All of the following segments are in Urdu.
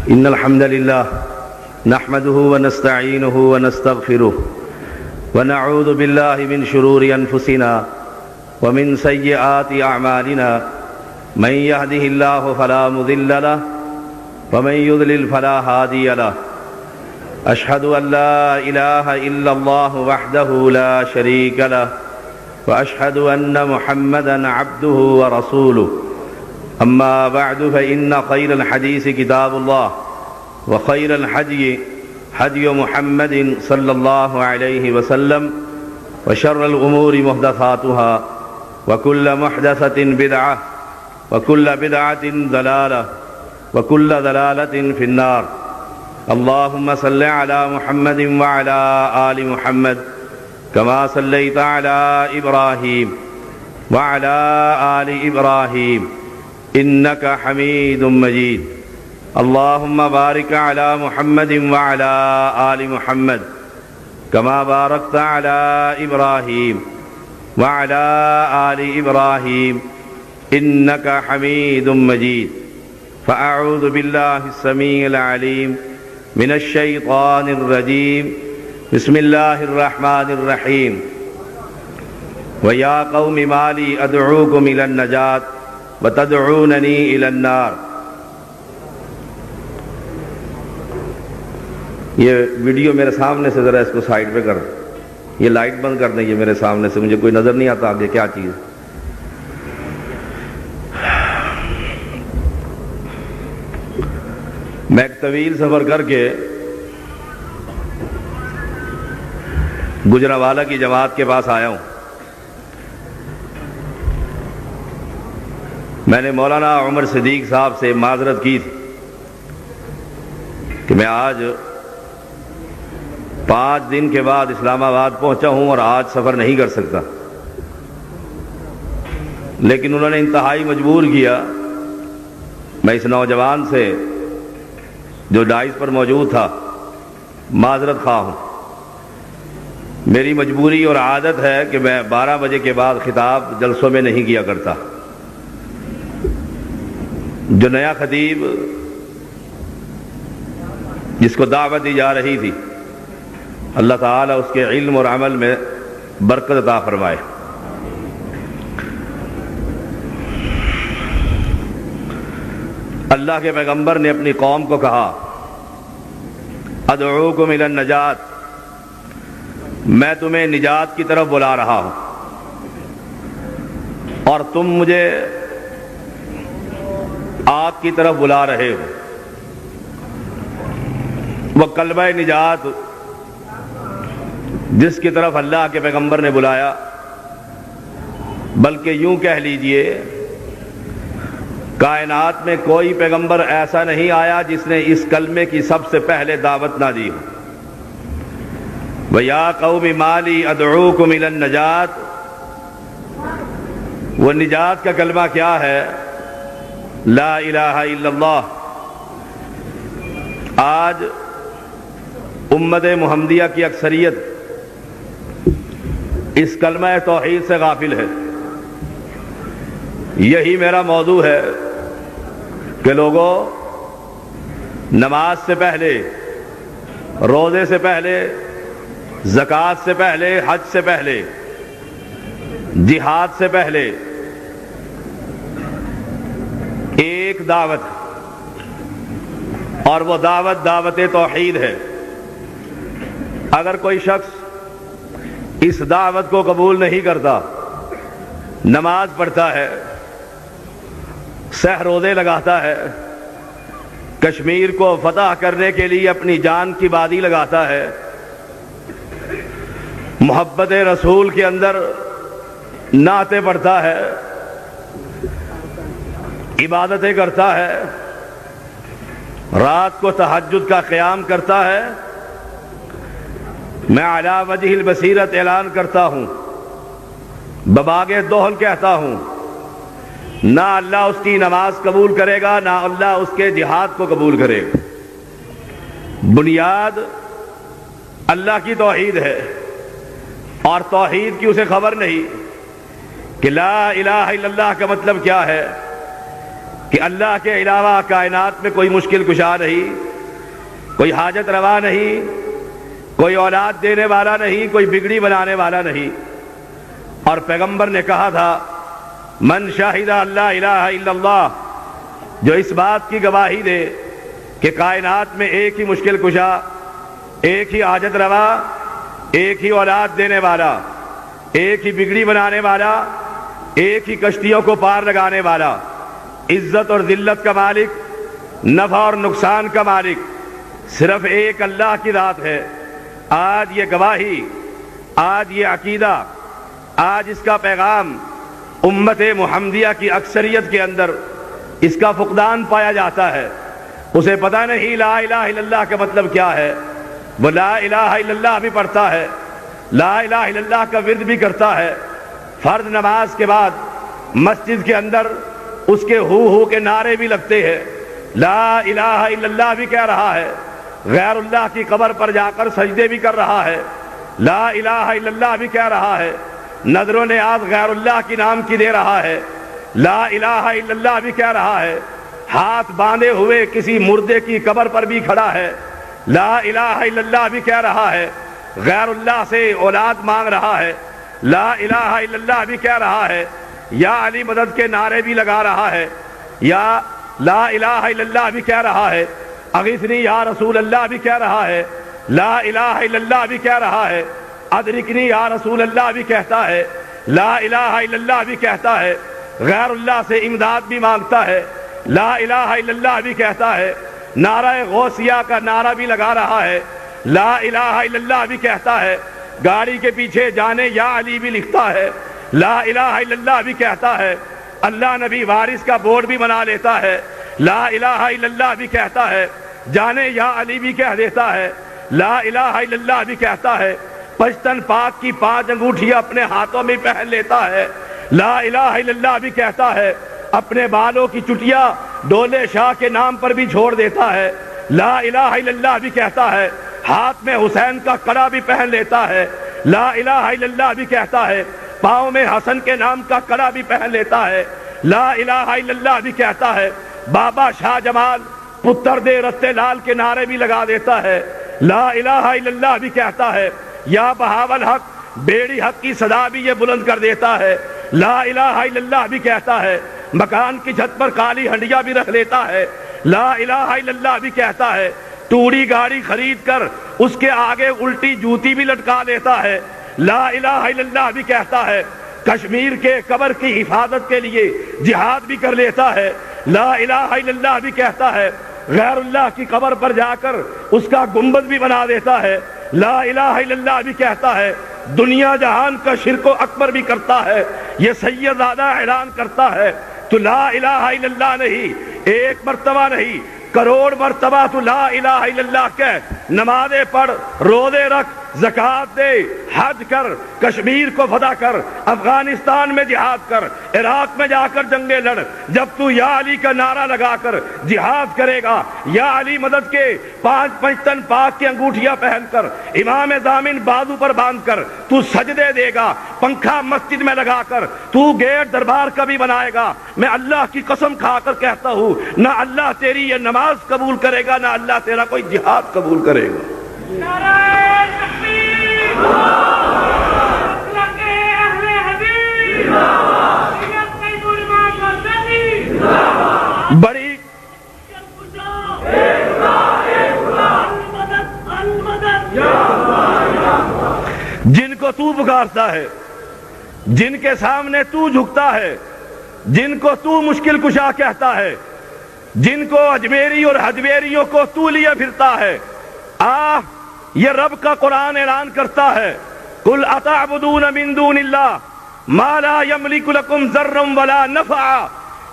إن الحمد لله نحمده ونستعينه ونستغفره ونعوذ بالله من شرور أنفسنا ومن سيئات أعمالنا من يهده الله فلا مضل له ومن يضلل فلا هادي له أشهد أن لا إله إلا الله وحده لا شريك له وأشهد أن محمدا عبده ورسوله أما بعد فإن خير الحديث كتاب الله وخير الهدي هدي محمد صلى الله عليه وسلم وشر الأمور محدثاتها وكل محدثة بدعة وكل بدعة ضلالة وكل ضلالة في النار اللهم صل على محمد وعلى آل محمد كما صليت على إبراهيم وعلى آل إبراهيم إنك حميد مجيد اللهم بارك على محمد وعلى آل محمد كما باركت على إبراهيم وعلى آل إبراهيم إنك حميد مجيد فأعوذ بالله السميع العليم من الشيطان الرجيم بسم الله الرحمن الرحيم ويا قوم ما لي أدعوكم إلى النجاة وتدعونني إلى النار. یہ ویڈیو میرے سامنے سے ذرا اس کو سائڈ پہ کر، یہ لائٹ بند کر دیں، یہ میرے سامنے سے مجھے کوئی نظر نہیں آتا آگے کیا چیز. میں ایک طویل سفر کر کے گجرانوالہ کی جماعت کے پاس آیا ہوں. میں نے مولانا عمر صدیق صاحب سے معذرت کی تھی کہ میں آج 5 دن کے بعد اسلام آباد پہنچا ہوں اور آج سفر نہیں کر سکتا، لیکن انہوں نے انتہائی مجبور کیا. میں اس نوجوان سے جو ڈائز پر موجود تھا معذرت خواہ ہوں. میری مجبوری اور عادت ہے کہ میں 12 بجے کے بعد خطاب جلسوں میں نہیں کیا کرتا. جو نیا خطیب جس کو دعوت دی جا رہی تھی، اللہ تعالیٰ اس کے علم اور عمل میں برکت عطا فرمائے. اللہ کے پیغمبر نے اپنی قوم کو کہا ادعوکم الی النجات، میں تمہیں نجات کی طرف بلا رہا ہوں اور تم مجھے آگ کی طرف بلا رہے ہو. وہ کلمہ نجات جس کی طرف اللہ کے پیغمبر نے بلایا، بلکہ یوں کہہ لیجئے کائنات میں کوئی پیغمبر ایسا نہیں آیا جس نے اس کلمے کی سب سے پہلے دعوت نہ دی ہو. وَيَا قَوْمِ مَا لِي أَدْعُوكُمْ إِلَى النَّجَاةِ، وہ نجات کا کلمہ کیا ہے؟ لا الہ الا اللہ. آج امت محمدیہ کی اکثریت اس کلمہ توحید سے غافل ہے. یہی میرا موضوع ہے کہ لوگوں، نماز سے پہلے، روزے سے پہلے، زکوٰۃ سے پہلے، حج سے پہلے، جہاد سے پہلے ایک دعوت، اور وہ دعوت توحید ہے. اگر کوئی شخص اس دعوت کو قبول نہیں کرتا، نماز پڑھتا ہے، سہ روزے لگاتا ہے، کشمیر کو فتح کرنے کے لیے اپنی جان کی بازی لگاتا ہے، محبت رسول کے اندر نعتیں پڑھتا ہے، عبادتیں کرتا ہے، رات کو تہجد کا قیام کرتا ہے، میں علی وجہ البصیرت اعلان کرتا ہوں، بباغ دوہن کہتا ہوں، نہ اللہ اس کی نماز قبول کرے گا، نہ اللہ اس کے جہاد کو قبول کرے گا. بنیاد اللہ کی توحید ہے، اور توحید کی اسے خبر نہیں کہ لا الہ الا اللہ کا مطلب کیا ہے. کہ اللہ کے علاوہ کائنات میں کوئی مشکل کشا نہیں، کوئی حاجت روا نہیں، کوئی اولاد دینے والا نہیں، کوئی بگڑی بنانے والا نہیں۔ اور پیغمبر نے کہا تھا من شاہد اللہ الہ الا اللہ، جو اس بات کی گواہی دے کہ کائنات میں ایک ہی مشکل کشا، ایک ہی حاجت روا، ایک ہی اولاد دینے والا، ایک ہی بگڑی بنانے والا، ایک ہی کشتیوں کو پار لگانے والا، عزت اور ذلت کا مالک، نفع اور نقصان کا مالک صرف ایک اللہ کی ذات ہے۔ آج یہ گواہی، آج یہ عقیدہ، آج اس کا پیغام امت محمدیہ کی اکثریت کے اندر اس کا فقدان پایا جاتا ہے۔ اسے پتہ نہیں لا الہ الا اللہ کا مطلب کیا ہے۔ وہ لا الہ الا اللہ بھی پڑھتا ہے، لا الہ الا اللہ کا ورد بھی کرتا ہے، فرض نماز کے بعد مسجد کے اندر اس کے ہو کے نعرے بھی لگتے ہیں، لا الہ الا اللہ بھی کہہ رہا ہے، غیر اللہ کی قبر پر جا کر سجدے بھی کر رہا ہے، لا الہ الا اللہ بھی کہہ رہا ہے، نذر و نیاز غیر اللہ کی نام کی دے رہا ہے، لا الہ الا اللہ بھی کہہ رہا ہے، ہاتھ باندھے ہوئے کسی مردے کی قبر پر بھی کھڑا ہے، لا الہ الا اللہ بھی کہہ رہا ہے، غیر اللہ سے اولاد مانگ رہا ہے، لا الہ الا اللہ بھی کہہ رہا ہے، یا علی مدد کے نعرے بھی لگا رہا ہے، یا لا الہ الا اللہ بھی کہہ رہا ہے، اغیثنی یا رسول اللہ بھی کہہ رہا ہے، لا الہ الا اللہ بھی کہہ رہا ہے، ادرکنی یا رسول اللہ بھی کہتا ہے، لا الہ الا اللہ بھی کہتا ہے، غیر اللہ سے امداد بھی مانگتا ہے، لا الہ الا اللہ بھی کہتا ہے، نعرہ غوثیہ کا نعرہ بھی لگا رہا ہے، لا الہ الا اللہ بھی کہتا ہے، گاڑی کے پیچھے جانے یا علی بھی لکھتا ہے، لا الہ الا اللہ بھی کہتا ہے، اللہ نبی وارث کا بورڈ بھی بنا لیتا ہے، لا الہ الا اللہ بھی کہتا ہے، جانے یا علی بھی کہہ دیتا ہے، لا الہ الا اللہ بھی کہتا ہے، پشتن پاک کی 5 انگوٹھیاں اپنے ہاتھوں میں پہن لیتا ہے، لا الہ الا اللہ بھی کہتا ہے، اپنے بالوں کی چٹیا ڈولے شاہ کے نام پر بھی چھوڑ دیتا ہے، لا الہ الا اللہ بھی کہتا ہے، ہاتھ میں حسین کا کڑا بھی پہن لیتا ہے، لا الہ الا اللہ بھی کہتا ہے، پاؤں میں حسن کے نام کا کڑا بھی pہن لیتا ہے، لا الہ الا اللہ بھی کہتا ہے، بابا شاہ جمال پتر دے رتے لال کے نعرے بھی لگا دیتا ہے، لا الہ الا اللہ بھی کہتا ہے، یا بہاول حق بیڑی حق کی صدا بھی یہ بلند کر دیتا ہے، لا الہ الا اللہ بھی کہتا ہے، مکان کی چھت پر کالی ہنڈیا بھی رکھ لیتا ہے، لا الہ الا اللہ بھی کہتا ہے، ٹوڑی گاڑی خرید کر اس کے آگے الٹی جوتی بھی لٹکا لیتا ہے، لا الہ الا اللہ بھی کہتا ہے، کشمیر کے قبر کی حفاظت کے لیے جہاد بھی کر لیتا ہے، لا الہ الا اللہ بھی کہتا ہے، غیر اللہ کی قبر پر جا کر اس کا گنبد بھی بنا دیتا ہے، لا الہ الا اللہ بھی کہتا ہے، دنیا جہان کا شرک و اکبر بھی کرتا ہے، یہ سیدزادہ اعلان کرتا ہے، تو لا الہ الا اللہ نہیں، ایک مرتبہ نہیں، کروڑ مرتبہ تو لا الہ الا اللہ کہہ، نمازیں پڑھ، روزے رکھ، زکوٰۃ دے، حج کر، کشمیر کو فتح کر، افغانستان میں جہاد کر، عراق میں جا کر جنگیں لڑ، جب تو یا علی کا نعرہ لگا کر جہاد کرے گا، یا علی مدد کے 5 پنجتن پاک کی انگوٹھیاں پہن کر، امام ضامن بازو پر باندھ کر تو سجدے دے گا، پنکھا مسجد میں لگا کر تو گیٹ دربار کا بھی بنائے گا، میں اللہ کی قسم کھا کر کہتا ہوں نہ اللہ تیری یہ نماز قبول کرے گا، نہ اللہ تیرا کوئی جہاد قبول کرے گا۔ بڑی جن کو تو پکارتا ہے، جن کے سامنے تو جھکتا ہے، جن کو تو مشکل کشا کہتا ہے، جن کو اجمیری اور حجویریوں کو تو لیے پھرتا ہے، یہ رب کا قرآن اعلان کرتا ہے، قل اتعبدون من دون اللہ ما لا یملک لکم ضرا ولا نفعا،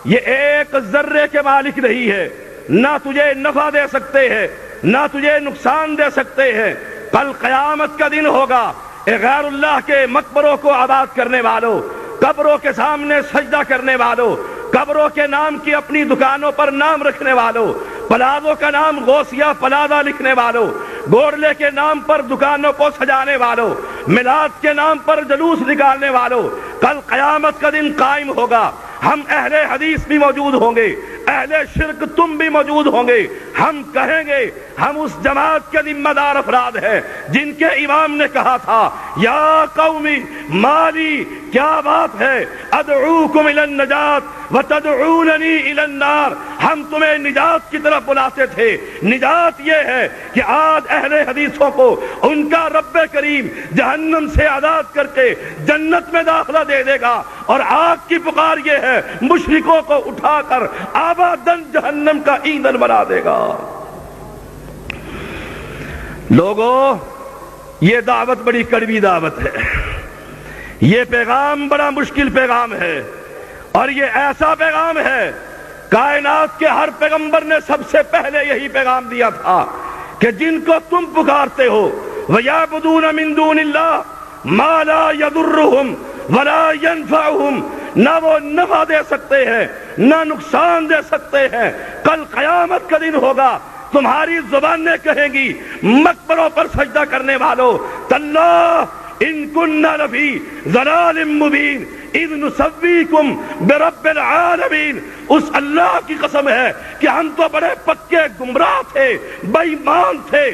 یہ ایک ذرے کے مالک نہیں ہے، نہ تجھے نفع دے سکتے ہیں، نہ تجھے نقصان دے سکتے ہیں، کل قیامت کا دن ہوگا، اے غیر اللہ کے مقبروں کو آباد کرنے والوں، قبروں کے سامنے سجدہ کرنے والوں، قبروں کے نام کی اپنی دکانوں پر نام رکھنے والوں، پلازوں کا نام غوثیہ پلازہ لکھنے والوں، گوڑلے کے نام پر دکانوں کو سجانے والوں، میلاد کے نام پر جلوس نکالنے والوں، کل قیامت کا دن قائم ہوگا، ہم اہل حدیث بھی موجود ہوں گے، اہل شرک تم بھی موجود ہوں گے، ہم کہیں گے ہم اس جماعت کے ذمہ دار افراد ہیں جن کے امام نے کہا تھا یا قومی مالی، کیا بات ہے، ادعوکم الی النجات وتدعوننی الی النار، ہم تمہیں نجات کی طرف بلاتے تھے، نجات یہ ہے کہ آج اہل حدیثوں کو ان کا رب کریم جہنم سے آزاد کر کے جنت میں داخلہ دے دے گا، اور آگ کی پکار یہ ہے مشرکوں کو اٹھا کر آبادن جہنم کا ایندھن بنا دے گا۔ لوگوں، یہ دعوت بڑی کڑوی دعوت ہے، یہ پیغام بڑا مشکل پیغام ہے، اور یہ ایسا پیغام ہے کائنات کے ہر پیغمبر نے سب سے پہلے یہی پیغام دیا تھا کہ جن کو تم پکارتے ہو وَيَعْبُدُونَ مِن دُونِ اللَّهِ مَا لَا يَضُرُّهُمْ وَلَا يَنْفَعُهُمْ، نہ وہ نفع دے سکتے ہیں نہ نقصان دے سکتے ہیں۔ کل قیامت کا دن ہوگا، تمہاری زبانیں کہیں گی مقبروں پر سجدہ کرنے والوں تاللہ ان کننا لفی ضلال مبین اذ نسویکم برب العالمین، اس اللہ کی قسم ہے کہ ہم تو بڑے پکے گمراہ تھے، بے ایمان تھے،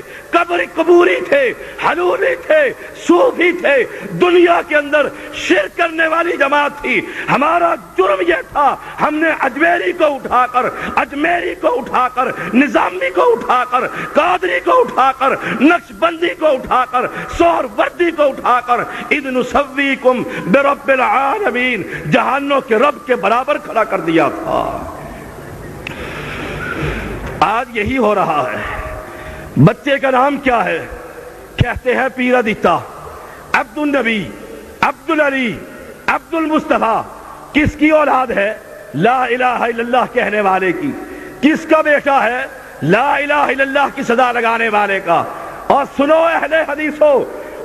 قبوری تھے، حلولی تھے، صوفی تھے، دنیا کے اندر شرک کرنے والی جماعت تھی۔ ہمارا جرم یہ تھا ہم نے اجمیری کو اٹھا کر، اجمیری کو اٹھا کر، نظامی کو اٹھا کر، قادری کو اٹھا کر، نقش بندی کو اٹھا کر، سہر وردی کو اٹھا کر اذ نسویکم برب العالمین، جہانوں کے رب کے برابر کھڑا کر دیا تھا۔ آج یہی ہو رہا ہے۔ بچے کا نام کیا ہے؟ کہتے ہیں پیر دیتا، عبد النبی، عبد العلی، عبد المصطفیٰ۔ کس کی اولاد ہے؟ لا الہ الا اللہ کہنے والے کی۔ کس کا بیٹا ہے؟ لا الہ الا اللہ کی صدا لگانے والے کا۔ اور سنو اہل حدیثو،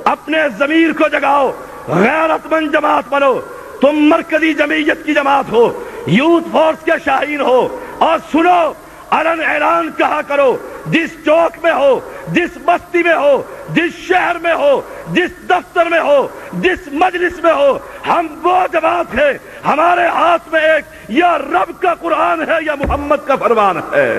اپنے ضمیر کو جگاؤ، غیرت مند جماعت بنو۔ تم مرکزی جمعیت کی جماعت ہو، یوتھ فورس کے شاہین ہو، اور سنو علن اعلان کہا کرو، جس چوک میں ہو، جس بستی میں ہو، جس شہر میں ہو، جس دفتر میں ہو، جس مجلس میں ہو، ہم وہ جماعت ہے، ہمارے ہاتھ میں ایک یا رب کا قرآن ہے یا محمد کا فرمان ہے۔